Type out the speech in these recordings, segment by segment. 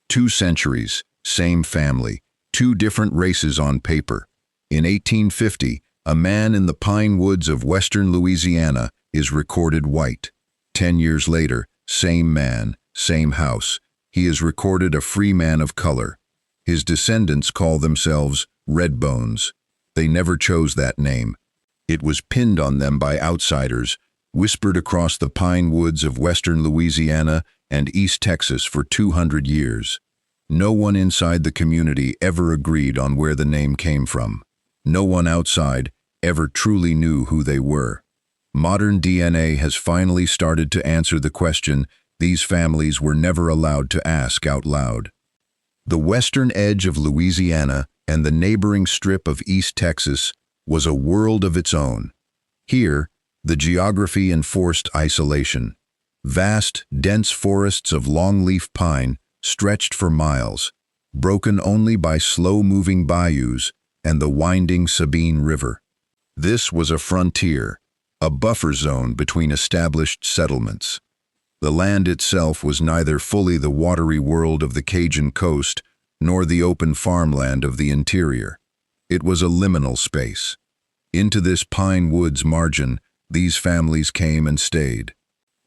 2 centuries, same family, 2 different races on paper. In 1850, a man in the pine woods of western Louisiana is recorded white. 10 years later, same man, same house, he is recorded a free man of color. His descendants call themselves Redbones. They never chose that name. It was pinned on them by outsiders, whispered across the pine woods of western Louisiana and East Texas for 200 years. No one inside the community ever agreed on where the name came from. No one outside ever truly knew who they were. Modern DNA has finally started to answer the question these families were never allowed to ask out loud. The western edge of Louisiana and the neighboring strip of East Texas was a world of its own. Here, the geography enforced isolation. Vast, dense forests of longleaf pine stretched for miles, broken only by slow-moving bayous and the winding Sabine River. This was a frontier, a buffer zone between established settlements. The land itself was neither fully the watery world of the Cajun coast nor the open farmland of the interior. It was a liminal space. Into this pine woods margin, these families came and stayed.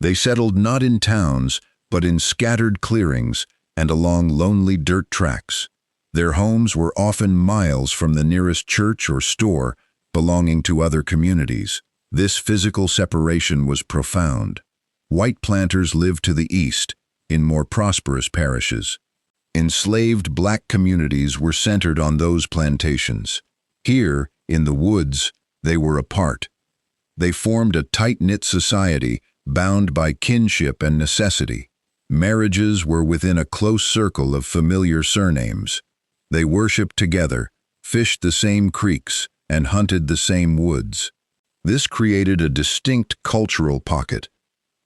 They settled not in towns, but in scattered clearings and along lonely dirt tracks. Their homes were often miles from the nearest church or store belonging to other communities. This physical separation was profound. White planters lived to the east, in more prosperous parishes. Enslaved black communities were centered on those plantations. Here, in the woods, they were apart. They formed a tight-knit society bound by kinship and necessity. Marriages were within a close circle of familiar surnames. They worshipped together, fished the same creeks, and hunted the same woods. This created a distinct cultural pocket,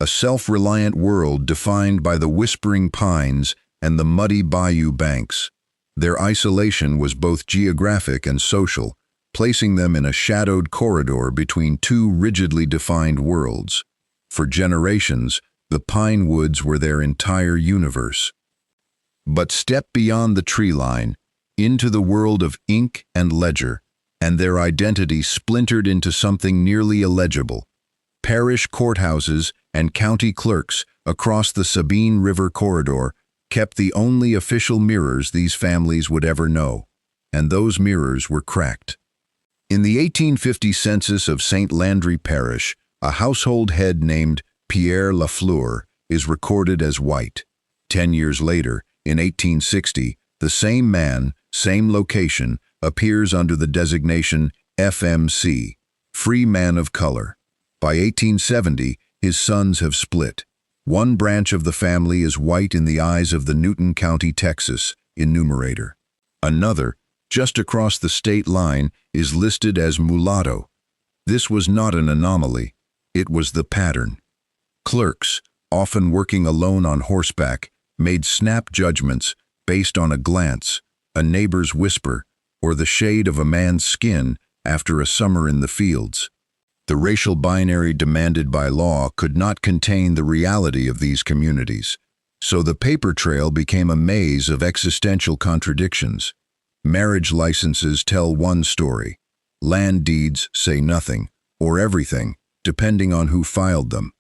a self-reliant world defined by the whispering pines and the muddy bayou banks. Their isolation was both geographic and social, placing them in a shadowed corridor between 2 rigidly defined worlds. For generations, the pine woods were their entire universe. But step beyond the tree line, into the world of ink and ledger, and their identity splintered into something nearly illegible. Parish courthouses and county clerks across the Sabine River corridor kept the only official mirrors these families would ever know, and those mirrors were cracked. In the 1850 census of St. Landry Parish, a household head named Pierre LaFleur is recorded as white. 10 years later, in 1860, the same man, same location, appears under the designation FMC, Free Man of Color. By 1870, his sons have split. One branch of the family is white in the eyes of the Newton County, Texas, enumerator. Another, just across the state line, is listed as mulatto. This was not an anomaly, it was the pattern. Clerks, often working alone on horseback, made snap judgments based on a glance, a neighbor's whisper, or the shade of a man's skin after a summer in the fields. The racial binary demanded by law could not contain the reality of these communities, so the paper trail became a maze of existential contradictions. Marriage licenses tell one story. Land deeds say nothing, or everything, depending on who filed them.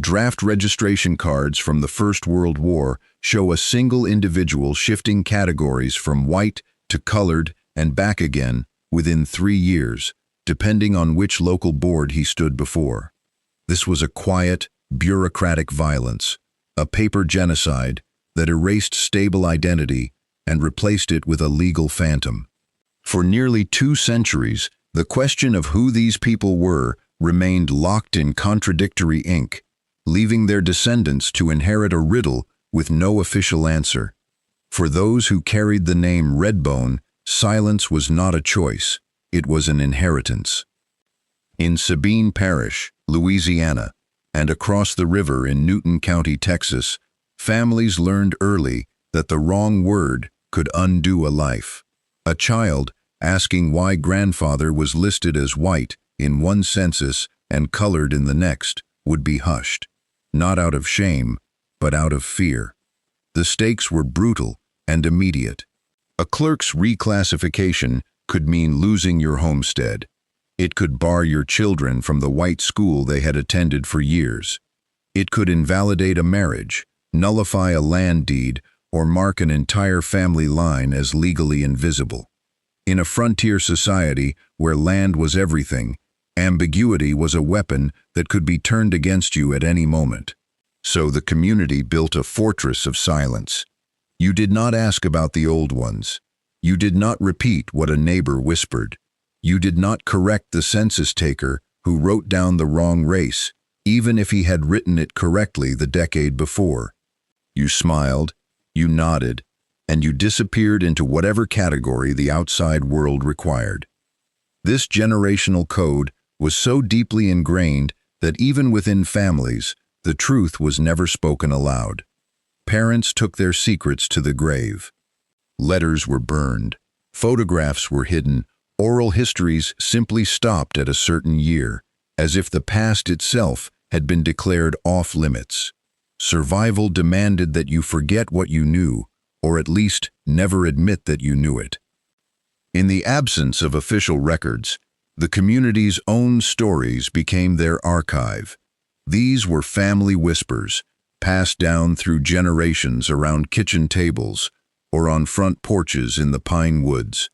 Draft registration cards from the First World War show a single individual shifting categories from white to colored and back again within 3 years, depending on which local board he stood before. This was a quiet, bureaucratic violence, a paper genocide that erased stable identity and replaced it with a legal phantom. For nearly 2 centuries, the question of who these people were remained locked in contradictory ink, leaving their descendants to inherit a riddle with no official answer. For those who carried the name Redbone, silence was not a choice, it was an inheritance. In Sabine Parish, Louisiana, and across the river in Newton County, Texas, families learned early that the wrong word could undo a life. A child asking why grandfather was listed as white in one census and colored in the next would be hushed, not out of shame, but out of fear. The stakes were brutal, and immediate. A clerk's reclassification could mean losing your homestead. It could bar your children from the white school they had attended for years. It could invalidate a marriage, nullify a land deed, or mark an entire family line as legally invisible. In a frontier society where land was everything, ambiguity was a weapon that could be turned against you at any moment. So the community built a fortress of silence. You did not ask about the old ones. You did not repeat what a neighbor whispered. You did not correct the census taker who wrote down the wrong race, even if he had written it correctly the decade before. You smiled, you nodded, and you disappeared into whatever category the outside world required. This generational code was so deeply ingrained that even within families, the truth was never spoken aloud. Parents took their secrets to the grave. Letters were burned. Photographs were hidden. Oral histories simply stopped at a certain year, as if the past itself had been declared off-limits. Survival demanded that you forget what you knew, or at least never admit that you knew it. In the absence of official records, the community's own stories became their archive. These were family whispers, passed down through generations around kitchen tables or on front porches in the pine woods.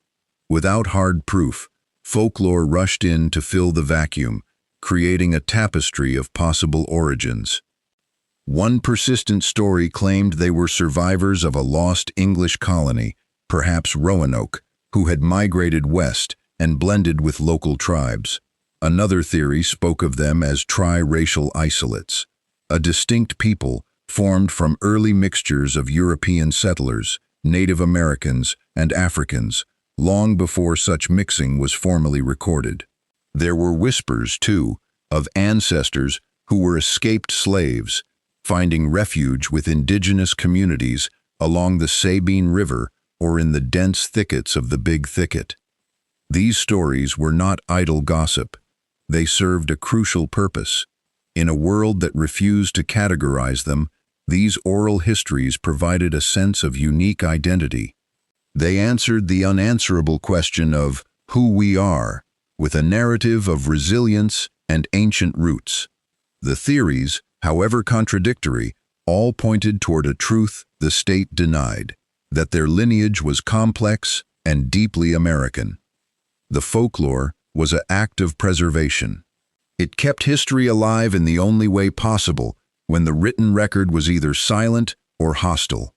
Without hard proof, folklore rushed in to fill the vacuum, creating a tapestry of possible origins. One persistent story claimed they were survivors of a lost English colony, perhaps Roanoke, who had migrated west and blended with local tribes. Another theory spoke of them as tri-racial isolates, a distinct people formed from early mixtures of European settlers, Native Americans, and Africans, long before such mixing was formally recorded. There were whispers, too, of ancestors who were escaped slaves, finding refuge with indigenous communities along the Sabine River or in the dense thickets of the Big Thicket. These stories were not idle gossip. They served a crucial purpose. In a world that refused to categorize them, these oral histories provided a sense of unique identity. They answered the unanswerable question of who we are, with a narrative of resilience and ancient roots. The theories, however contradictory, all pointed toward a truth the state denied, that their lineage was complex and deeply American. The folklore was an act of preservation. It kept history alive in the only way possible, when the written record was either silent or hostile.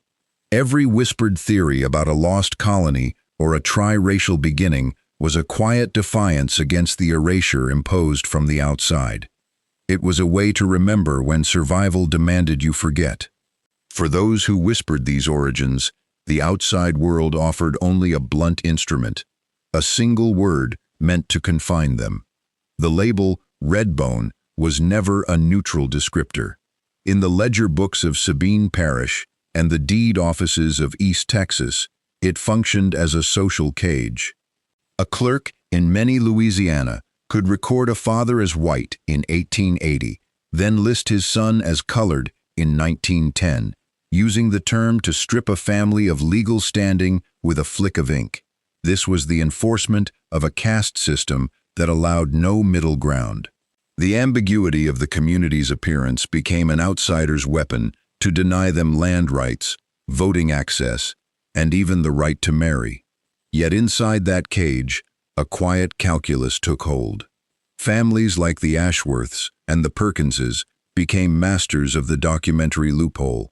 Every whispered theory about a lost colony or a tri-racial beginning was a quiet defiance against the erasure imposed from the outside. It was a way to remember when survival demanded you forget. For those who whispered these origins, the outside world offered only a blunt instrument, a single word meant to confine them. The label Redbone was never a neutral descriptor. In the ledger books of Sabine Parish and the deed offices of East Texas, it functioned as a social cage. A clerk in many Louisiana could record a father as white in 1880, then list his son as colored in 1910, using the term to strip a family of legal standing with a flick of ink. This was the enforcement of a caste system that allowed no middle ground. The ambiguity of the community's appearance became an outsider's weapon to deny them land rights, voting access, and even the right to marry. Yet inside that cage, a quiet calculus took hold. Families like the Ashworths and the Perkinses became masters of the documentary loophole.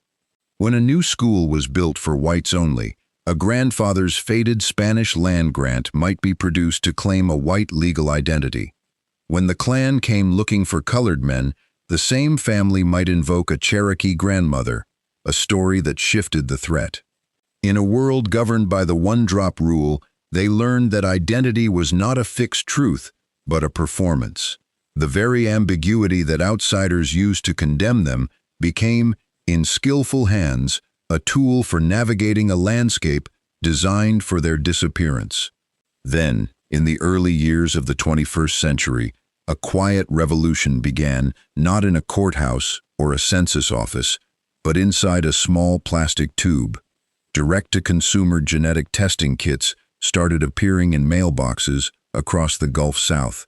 When a new school was built for whites only, a grandfather's faded Spanish land grant might be produced to claim a white legal identity. When the Klan came looking for colored men, the same family might invoke a Cherokee grandmother, a story that shifted the threat. In a world governed by the one-drop rule, they learned that identity was not a fixed truth, but a performance. The very ambiguity that outsiders used to condemn them became, in skillful hands, a tool for navigating a landscape designed for their disappearance. Then, in the early years of the 21st century, a quiet revolution began, not in a courthouse or a census office, but inside a small plastic tube. Direct-to-consumer genetic testing kits started appearing in mailboxes across the Gulf South.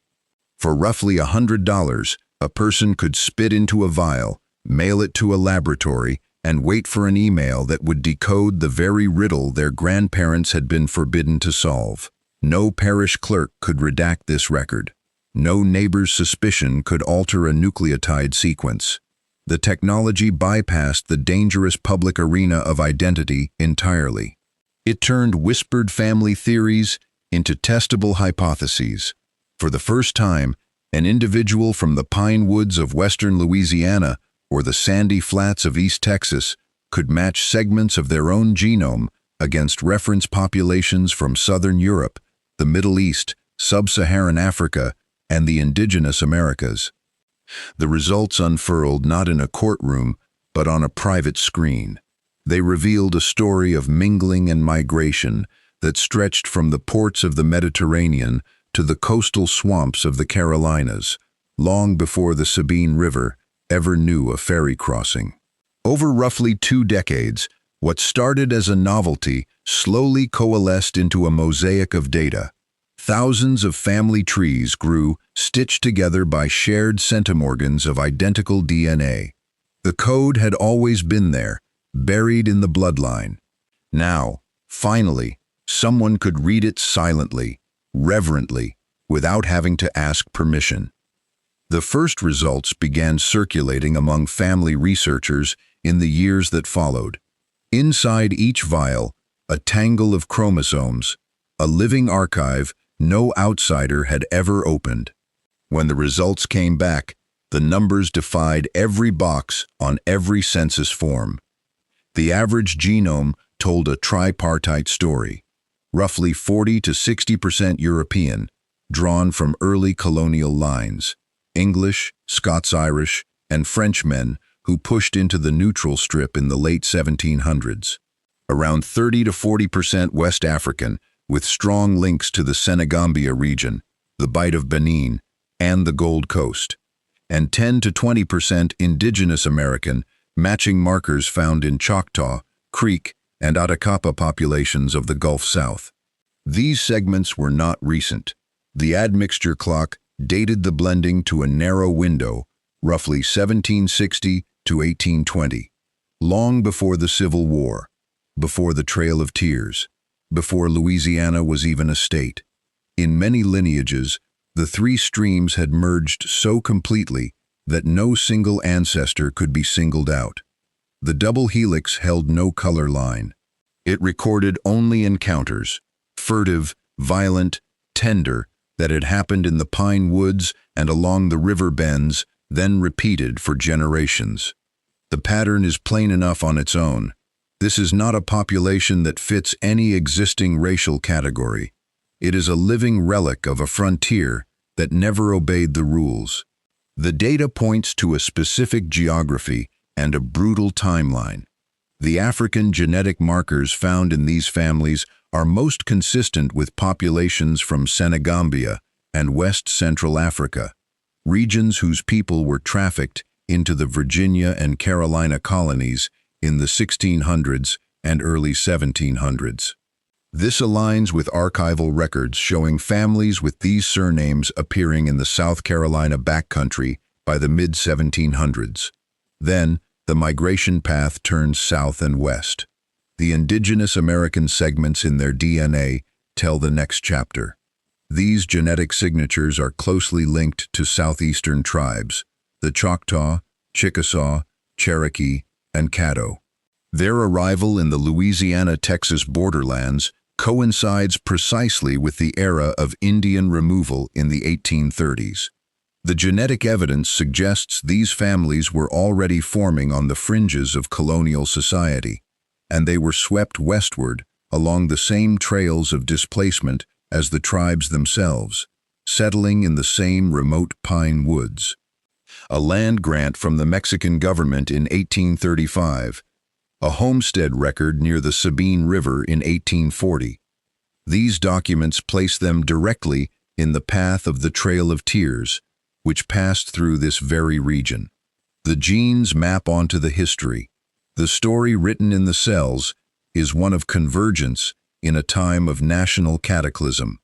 For roughly $100, a person could spit into a vial, mail it to a laboratory, and wait for an email that would decode the very riddle their grandparents had been forbidden to solve. No parish clerk could redact this record. No neighbor's suspicion could alter a nucleotide sequence. The technology bypassed the dangerous public arena of identity entirely. It turned whispered family theories into testable hypotheses. For the first time, an individual from the pine woods of western Louisiana or the sandy flats of East Texas could match segments of their own genome against reference populations from southern Europe, the Middle East, sub-Saharan Africa, and the indigenous Americas. The results unfurled not in a courtroom, but on a private screen. They revealed a story of mingling and migration that stretched from the ports of the Mediterranean to the coastal swamps of the Carolinas, long before the Sabine River ever knew a ferry crossing. Over roughly 2 decades, what started as a novelty slowly coalesced into a mosaic of data. Thousands of family trees grew, stitched together by shared centimorgans of identical DNA. The code had always been there, buried in the bloodline. Now, finally, someone could read it silently, reverently, without having to ask permission. The first results began circulating among family researchers in the years that followed. Inside each vial, a tangle of chromosomes, a living archive no outsider had ever opened. When the results came back, the numbers defied every box on every census form. The average genome told a tripartite story, roughly 40 to 60% European, drawn from early colonial lines. English, Scots-Irish, and Frenchmen who pushed into the neutral strip in the late 1700s. Around 30 to 40% West African, with strong links to the Senegambia region, the Bight of Benin, and the Gold Coast. And 10 to 20% indigenous American, matching markers found in Choctaw, Creek, and Atacapa populations of the Gulf South. These segments were not recent. The admixture clock dated the blending to a narrow window, roughly 1760 to 1820, long before the Civil War, before the Trail of Tears, before Louisiana was even a state. In many lineages, the 3 streams had merged so completely that no single ancestor could be singled out. The double helix held no color line. It recorded only encounters, furtive, violent, tender, that had happened in the pine woods and along the river bends, then repeated for generations. The pattern is plain enough on its own. This is not a population that fits any existing racial category. It is a living relic of a frontier that never obeyed the rules. The data points to a specific geography and a brutal timeline. The African genetic markers found in these families are most consistent with populations from Senegambia and West Central Africa, regions whose people were trafficked into the Virginia and Carolina colonies in the 1600s and early 1700s. This aligns with archival records showing families with these surnames appearing in the South Carolina backcountry by the mid-1700s. Then, the migration path turns south and west. The indigenous American segments in their DNA tell the next chapter. These genetic signatures are closely linked to southeastern tribes, the Choctaw, Chickasaw, Cherokee, and Caddo. Their arrival in the Louisiana-Texas borderlands coincides precisely with the era of Indian removal in the 1830s. The genetic evidence suggests these families were already forming on the fringes of colonial society, and they were swept westward along the same trails of displacement as the tribes themselves, settling in the same remote pine woods. A land grant from the Mexican government in 1835, a homestead record near the Sabine River in 1840. These documents place them directly in the path of the Trail of Tears, which passed through this very region. The genes map onto the history. The story written in the cells is one of convergence in a time of national cataclysm.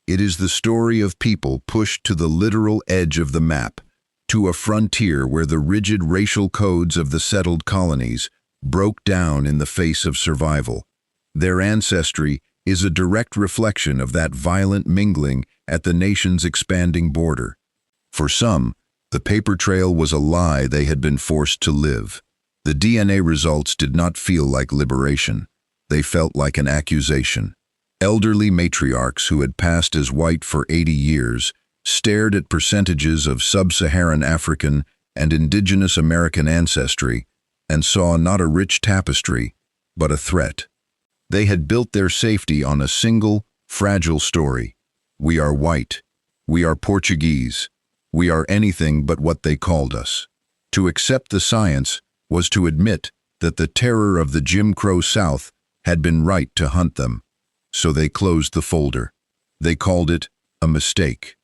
It is the story of people pushed to the literal edge of the map, to a frontier where the rigid racial codes of the settled colonies broke down in the face of survival. Their ancestry is a direct reflection of that violent mingling at the nation's expanding border. For some, the paper trail was a lie they had been forced to live. The DNA results did not feel like liberation. They felt like an accusation. Elderly matriarchs who had passed as white for 80 years stared at percentages of sub-Saharan African and indigenous American ancestry and saw not a rich tapestry, but a threat. They had built their safety on a single, fragile story. We are white. We are Portuguese. We are anything but what they called us. To accept the science was to admit that the terror of the Jim Crow South had been right to hunt them. So they closed the folder. They called it a mistake.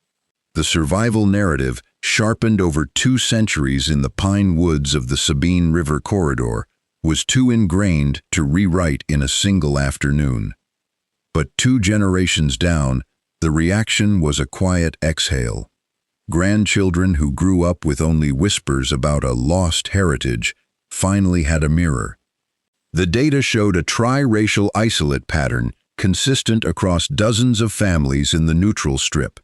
The survival narrative, sharpened over 2 centuries in the pine woods of the Sabine River corridor, was too ingrained to rewrite in a single afternoon. But 2 generations down, the reaction was a quiet exhale. Grandchildren who grew up with only whispers about a lost heritage finally had a mirror. The data showed a tri-racial isolate pattern consistent across dozens of families in the neutral strip.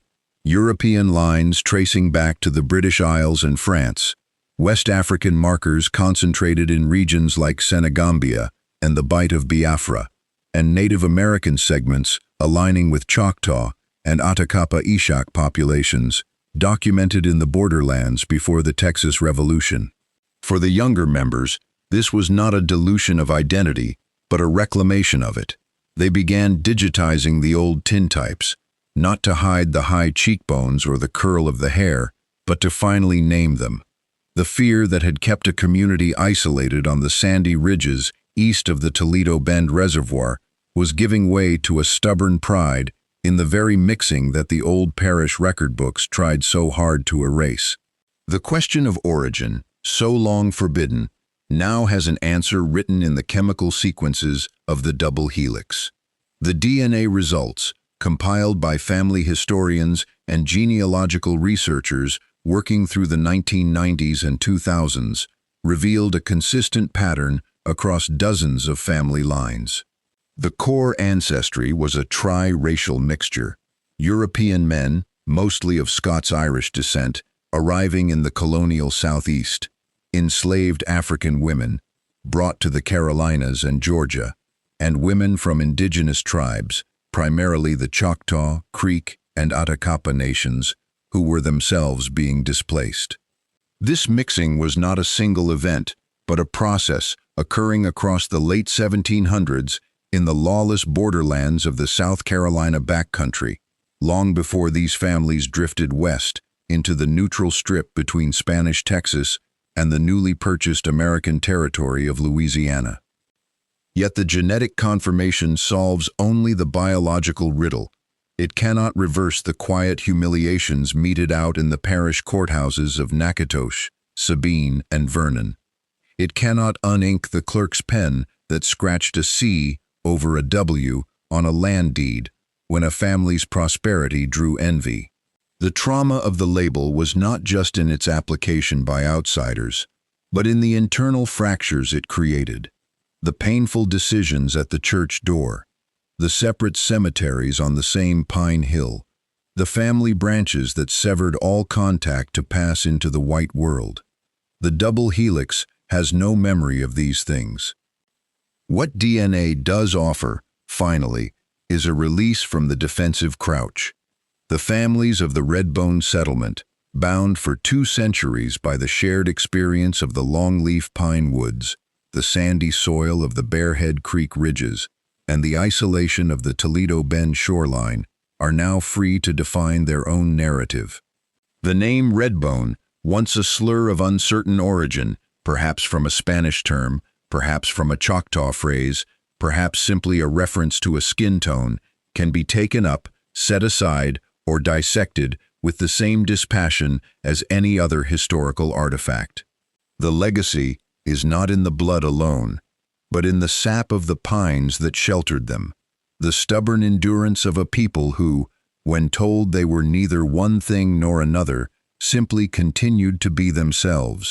European lines tracing back to the British Isles and France, West African markers concentrated in regions like Senegambia and the Bight of Biafra, and Native American segments aligning with Choctaw and Atacapa Ishak populations, documented in the borderlands before the Texas Revolution. For the younger members, this was not a dilution of identity, but a reclamation of it. They began digitizing the old tintypes, not to hide the high cheekbones or the curl of the hair, but to finally name them. The fear that had kept a community isolated on the sandy ridges east of the Toledo Bend Reservoir was giving way to a stubborn pride in the very mixing that the old parish record books tried so hard to erase. The question of origin, so long forbidden, now has an answer written in the chemical sequences of the double helix. The DNA results, compiled by family historians and genealogical researchers working through the 1990s and 2000s, revealed a consistent pattern across dozens of family lines. The core ancestry was a tri-racial mixture. European men, mostly of Scots-Irish descent, arriving in the colonial Southeast, enslaved African women, brought to the Carolinas and Georgia, and women from indigenous tribes, primarily the Choctaw, Creek, and Atacapa nations, who were themselves being displaced. This mixing was not a single event, but a process occurring across the late 1700s in the lawless borderlands of the South Carolina backcountry, long before these families drifted west into the neutral strip between Spanish Texas and the newly purchased American territory of Louisiana. Yet the genetic confirmation solves only the biological riddle. It cannot reverse the quiet humiliations meted out in the parish courthouses of Natchitoches, Sabine, and Vernon. It cannot unink the clerk's pen that scratched a C over a W on a land deed when a family's prosperity drew envy. The trauma of the label was not just in its application by outsiders, but in the internal fractures it created. The painful decisions at the church door, the separate cemeteries on the same Pine Hill, the family branches that severed all contact to pass into the white world. The double helix has no memory of these things. What DNA does offer, finally, is a release from the defensive crouch. The families of the Redbones settlement, bound for 2 centuries by the shared experience of the longleaf pine woods, the sandy soil of the Bearhead Creek ridges, and the isolation of the Toledo Bend shoreline, are now free to define their own narrative. The name Redbone, once a slur of uncertain origin, perhaps from a Spanish term, perhaps from a Choctaw phrase, perhaps simply a reference to a skin tone, can be taken up, set aside, or dissected with the same dispassion as any other historical artifact. The legacy is not in the blood alone. but in the sap of the pines that sheltered them, the stubborn endurance of a people who, when told they were neither one thing nor another, simply continued to be themselves.